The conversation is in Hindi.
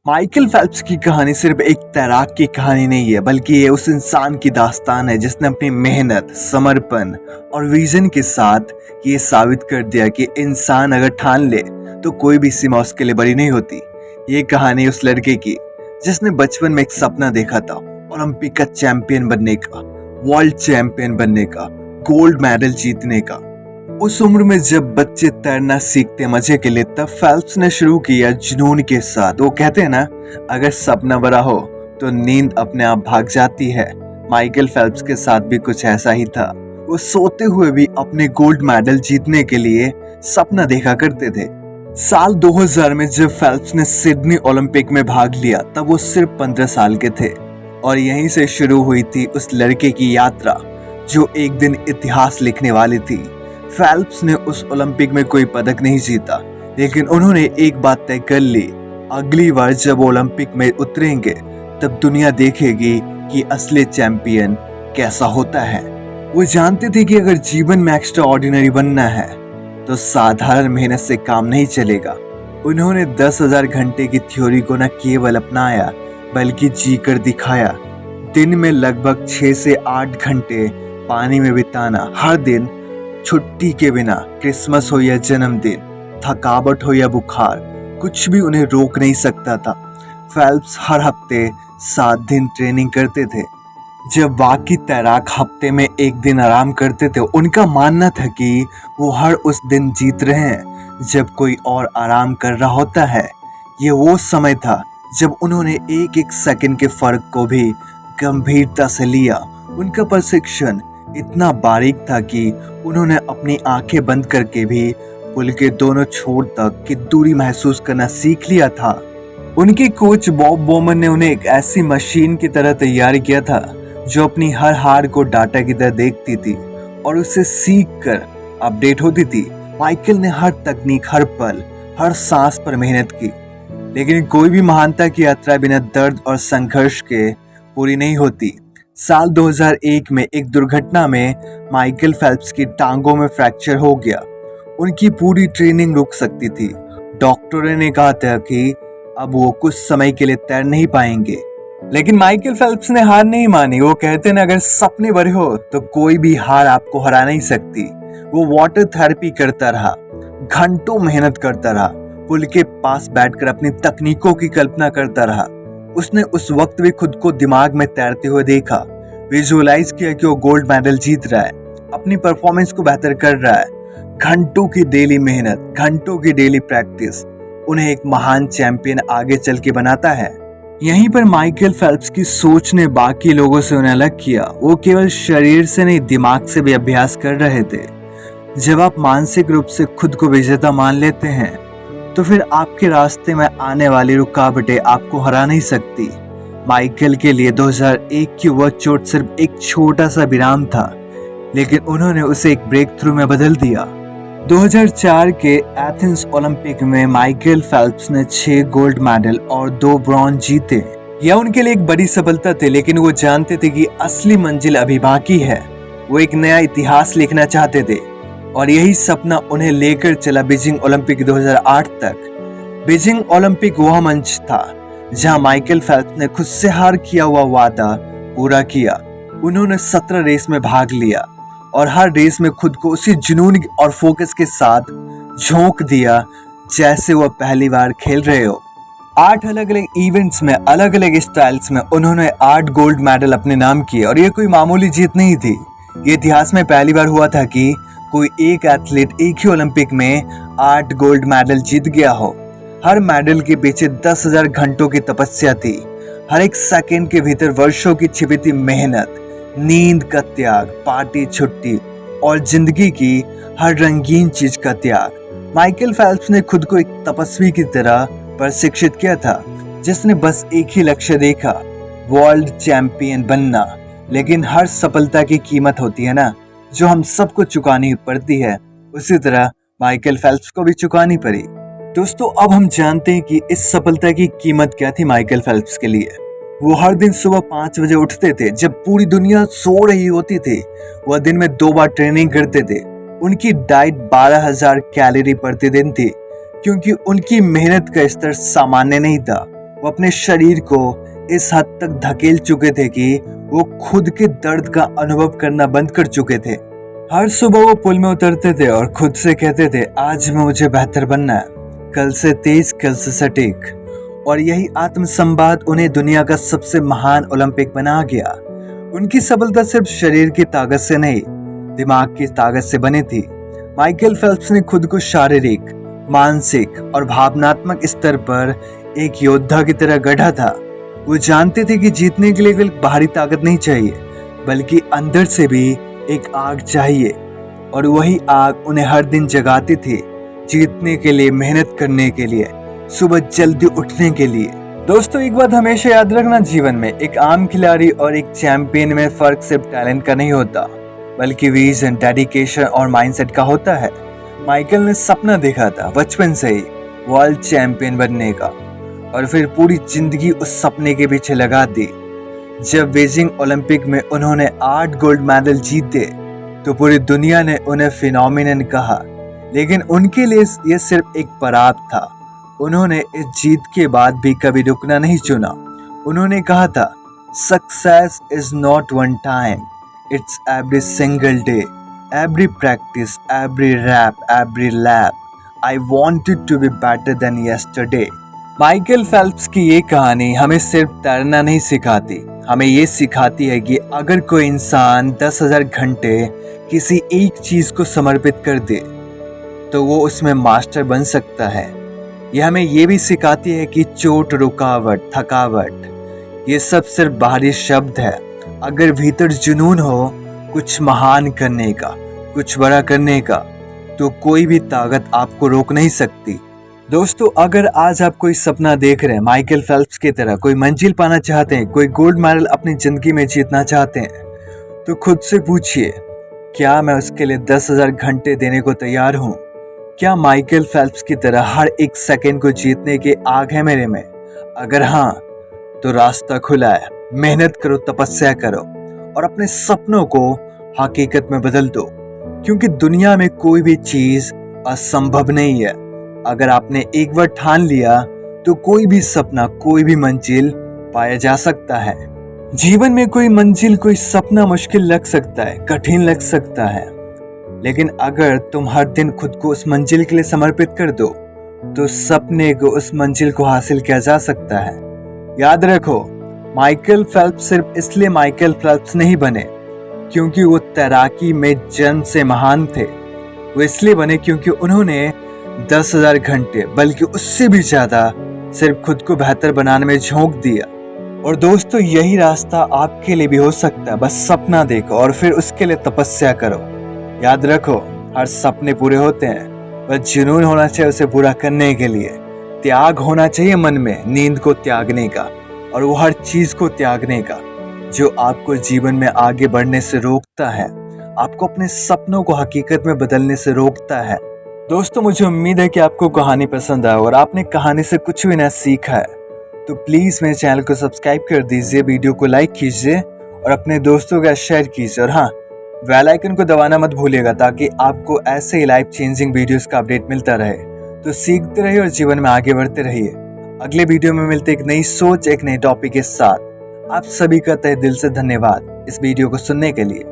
माइकल फेल्प्स की कहानी सिर्फ एक तैराक की कहानी नहीं है, बल्कि ये उस इंसान की दास्तान है जिसने अपनी मेहनत, समर्पण और विजन के साथ ये साबित कर दिया कि इंसान अगर ठान ले तो कोई भी सीमा उसके लिए बड़ी नहीं होती। ये कहानी उस लड़के की जिसने बचपन में एक सपना देखा था, ओलंपिक का चैंपियन बनने का, वर्ल्ड चैंपियन बनने का, गोल्ड मेडल जीतने का। उस उम्र में जब बच्चे तैरना सीखते मजे के लिए, तब फेल्प्स ने शुरू किया जुनून के साथ। वो कहते हैं ना, अगर सपना बड़ा हो तो नींद अपने आप भाग जाती है। माइकल फेल्प्स के साथ भी कुछ ऐसा ही था। वो सोते हुए भी अपने गोल्ड मेडल जीतने के लिए सपना देखा करते थे। साल 2000 में जब फेल्प्स ने सिडनी ओलंपिक में भाग लिया, तब वो सिर्फ 15 साल के थे और यहीं से शुरू हुई थी उस लड़के की यात्रा जो एक दिन इतिहास लिखने वाली थी। फेल्प्स ने उस ओलंपिक में कोई पदक नहीं जीता, लेकिन उन्होंने एक बात तय कर ली, अगली बार जब ओलंपिक में उतरेंगे तब दुनिया देखेगी कि असली चैंपियन कैसा होता है। वो जानते थे कि अगर जीवन में एक्स्ट्रा ऑर्डिनरी बनना है तो साधारण मेहनत से काम नहीं चलेगा। उन्होंने 10,000 घंटे की थ्योरी को न केवल अपनाया बल्कि जी कर दिखाया। दिन में लगभग 6 से 8 घंटे पानी में बिताना, हर दिन छुट्टी के बिना, क्रिसमस हो या जन्मदिन, थकावट हो या बुखार, कुछ भी उन्हें रोक नहीं सकता था। फेल्प्स हर हफ्ते 7 दिन ट्रेनिंग करते थे। जब बाकी तैराक हफ्ते में एक दिन आराम करते थे, उनका मानना था कि वो हर उस दिन जीत रहे हैं जब कोई और आराम कर रहा होता है। ये वो समय था जब उन्होंने एक एक सेकंड के फर्क को भी गंभीरता से लिया। उनका प्रशिक्षण इतना बारीक था कि उन्होंने अपनी आंखें बंद करके भी पुल के दोनों छोर तक की दूरी महसूस करना सीख लिया था। उनके कोच बॉब बोमन ने उन्हें एक ऐसी मशीन की तरह तैयार किया था जो अपनी हर हार को डाटा की तरह देखती थी और उसे सीख कर अपडेट होती थी। माइकल ने हर तकनीक, हर पल, हर सांस पर मेहनत की, लेकिन कोई भी महानता की यात्रा बिना दर्द और संघर्ष के पूरी नहीं होती। साल 2001 में एक दुर्घटना में माइकल फेल्प्स की टांगों में फ्रैक्चर हो गया। उनकी पूरी ट्रेनिंग रुक सकती थी। डॉक्टरों ने कहा था कि अब वो कुछ समय के लिए तैर नहीं पाएंगे, लेकिन माइकल फेल्प्स ने हार नहीं मानी। वो कहते हैं, अगर सपने बड़े हो तो कोई भी हार आपको हरा नहीं सकती। वो वाटर थेरेपी करता रहा, घंटों मेहनत करता रहा, पुल के पास बैठकर अपनी तकनीकों की कल्पना करता रहा। उसने उस वक्त भी खुद को दिमाग में तैरते हुए देखा, विजुअलाइज किया कि वो गोल्ड मेडल जीत रहा है, अपनी परफॉर्मेंस को बेहतर कर रहा है। घंटों की डेली मेहनत, घंटों की डेली प्रैक्टिस उन्हें एक महान चैंपियन आगे चल के बनाता है। यहीं पर माइकल फेल्प्स की सोच ने बाकी लोगों से उन्हें अलग किया। वो केवल शरीर से नहीं, दिमाग से भी अभ्यास कर रहे थे। जब आप मानसिक रूप से खुद को विजेता मान लेते हैं तो फिर आपके रास्ते में आने वाली रुकावटें आपको हरा नहीं सकती। माइकल के लिए 2001 की वह चोट सिर्फ एक छोटा सा विराम था, लेकिन उन्होंने उसे एक ब्रेक थ्रू में बदल दिया। 2004 के एथेंस ओलंपिक में माइकल फेल्प्स ने 6 गोल्ड मेडल और 2 ब्रॉन्ज जीते। यह उनके लिए एक बड़ी सफलता थी, लेकिन वो जानते थे कि असली मंजिल अभी बाकी है। वो एक नया इतिहास लिखना चाहते थे और यही सपना उन्हें लेकर चला बीजिंग ओलंपिक 2008 तक। बीजिंग ओलंपिक वह मंच था जहां माइकल फेल्प्स ने खुद से हार किया हुआ वादा पूरा किया। उन्होंने 17 रेस में भाग लिया और हर रेस में खुद को उसी जुनून और फोकस के साथ झोंक दिया जैसे वह पहली बार खेल रहे हो। 8 अलग अलग इवेंट्स में, अलग अलग स्टाइल्स में उन्होंने 8 गोल्ड मेडल अपने नाम किए और यह कोई मामूली जीत नहीं थी। ये इतिहास में पहली बार हुआ था कि कोई एक एथलीट एक ही ओलंपिक में 8 गोल्ड मेडल जीत गया हो। हर मेडल के पीछे 10,000 घंटों की तपस्या थी। हर एक सेकंड के भीतर वर्षों की छिपी थी मेहनत, नींद का त्याग, पार्टी, छुट्टी और जिंदगी की हर रंगीन चीज का त्याग। माइकल फेल्प्स ने खुद को एक तपस्वी की तरह प्रशिक्षित किया था जिसने बस एक ही लक्ष्य देखा, वर्ल्ड चैंपियन बनना। लेकिन हर सफलता की कीमत होती है ना, जो हम सबको चुकानी पड़ती है, उसी तरह माइकल फेल्प्स को भी चुकानी पड़ी। दोस्तों, अब हम जानते हैं कि इस सफलता की कीमत क्या थी माइकल फेल्प्स के लिए। वो हर दिन सुबह 5 बजे उठते थे जब पूरी दुनिया सो रही होती थी। वह दिन में 2 बार ट्रेनिंग करते थे। उनकी डाइट 12,000 कैलोरी प्रति दिन थी, क्योंकि उनकी मेहनत का स्तर सामान्य नहीं था। वो अपने शरीर को इस हद तक धकेल चुके थे कि वो खुद के दर्द का अनुभव करना बंद कर चुके थे। हर सुबह वो पुल में उतरते थे और खुद से कहते थे, आज में मुझे बेहतर बनना है, कल से तेज, कल से सटीक। और यही आत्मसंवाद उन्हें दुनिया का सबसे महान ओलंपिक बना गया। उनकी सफलता सिर्फ शरीर की ताकत से नहीं, दिमाग की ताकत से बनी थी। माइकल फेल्प्स ने खुद को शारीरिक, मानसिक और भावनात्मक स्तर पर एक योद्धा की तरह गढ़ा था। वो जानते थे कि जीतने के लिए केवल बाहरी ताकत नहीं चाहिए, बल्कि अंदर से भी एक आग चाहिए, और वही आग उन्हें हर दिन जगाती थी, जीतने के लिए, मेहनत करने के लिए, सुबह जल्दी उठने के लिए। दोस्तों, एक बात हमेशा याद रखना, जीवन में एक आम खिलाड़ी और एक चैंपियन में फर्क सिर्फ टैलेंट का नहीं होता, बल्कि विजन, डेडिकेशन और माइंडसेट का होता है। माइकल ने सपना देखा था बचपन से ही वर्ल्ड चैंपियन बनने का, और फिर पूरी जिंदगी उस सपने के पीछे लगा दी। जब बीजिंग ओलंपिक में उन्होंने 8 गोल्ड मेडल जीते तो पूरी दुनिया ने उन्हें फिनोमिनन कहा, लेकिन उनके लिए यह सिर्फ एक पड़ाव था। उन्होंने इस जीत के बाद भी कभी रुकना नहीं चुना। उन्होंने कहा था, success is not one time, it's every single day, every practice, every rep, every lap. I wanted to be better than yesterday. Michael Phelps की ये कहानी हमें सिर्फ तैरना नहीं सिखाती, हमें ये सिखाती है कि अगर कोई इंसान 10,000 घंटे किसी एक चीज को समर्पित कर दे तो वो उसमें मास्टर बन सकता है। यह हमें ये भी सिखाती है कि चोट, रुकावट, थकावट ये सब सिर्फ बाहरी शब्द है। अगर भीतर जुनून हो कुछ महान करने का, कुछ बड़ा करने का, तो कोई भी ताकत आपको रोक नहीं सकती। दोस्तों, अगर आज आप कोई सपना देख रहे हैं, माइकल फेल्प्स की तरह कोई मंजिल पाना चाहते हैं, कोई गोल्ड मेडल अपनी जिंदगी में जीतना चाहते हैं, तो खुद से पूछिए, क्या मैं उसके लिए 10,000 घंटे देने को तैयार हूँ? क्या माइकल फेल्प्स की तरह हर एक सेकंड को जीतने की आग है मेरे में? अगर हाँ, तो रास्ता खुला है। मेहनत करो, तपस्या करो और अपने सपनों को हकीकत में बदल दो, क्योंकि दुनिया में कोई भी चीज असंभव नहीं है। अगर आपने एक बार ठान लिया तो कोई भी सपना, कोई भी मंजिल पाया जा सकता है। जीवन में कोई मंजिल, कोई सपना मुश्किल लग सकता है, कठिन लग सकता है, लेकिन अगर तुम हर दिन खुद को उस मंजिल के लिए समर्पित कर दो तो सपने को, उस मंजिल को हासिल किया जा सकता है। याद रखो, माइकल फेल्प्स सिर्फ इसलिए माइकल फेल्प्स नहीं बने क्योंकि वो तैराकी में जन्म से महान थे। वो इसलिए बने क्योंकि उन्होंने 10,000 घंटे, बल्कि उससे भी ज्यादा, सिर्फ खुद को बेहतर बनाने में झोंक दिया। और दोस्तों, यही रास्ता आपके लिए भी हो सकता है। बस सपना देखो और फिर उसके लिए तपस्या करो। याद रखो, हर सपने पूरे होते हैं, बस जुनून होना चाहिए उसे पूरा करने के लिए। त्याग होना चाहिए मन में, नींद को त्यागने का, और वो हर चीज को त्यागने का जो आपको जीवन में आगे बढ़ने से रोकता है, आपको अपने सपनों को हकीकत में बदलने से रोकता है। दोस्तों, मुझे उम्मीद है कि आपको कहानी पसंद आया और आपने कहानी से कुछ भी नया सीखा है। तो प्लीज मेरे चैनल को सब्सक्राइब कर दीजिए, वीडियो को लाइक कीजिए और अपने दोस्तों का शेयर कीजिए। और हाँ, बेल आइकन को दबाना मत भूलिएगा ताकि आपको ऐसे ही लाइफ चेंजिंग वीडियोस का अपडेट मिलता रहे। तो सीखते रहिए और जीवन में आगे बढ़ते रहिए। अगले वीडियो में मिलते एक नई सोच, एक नए टॉपिक के साथ। आप सभी का तहे दिल से धन्यवाद इस वीडियो को सुनने के लिए।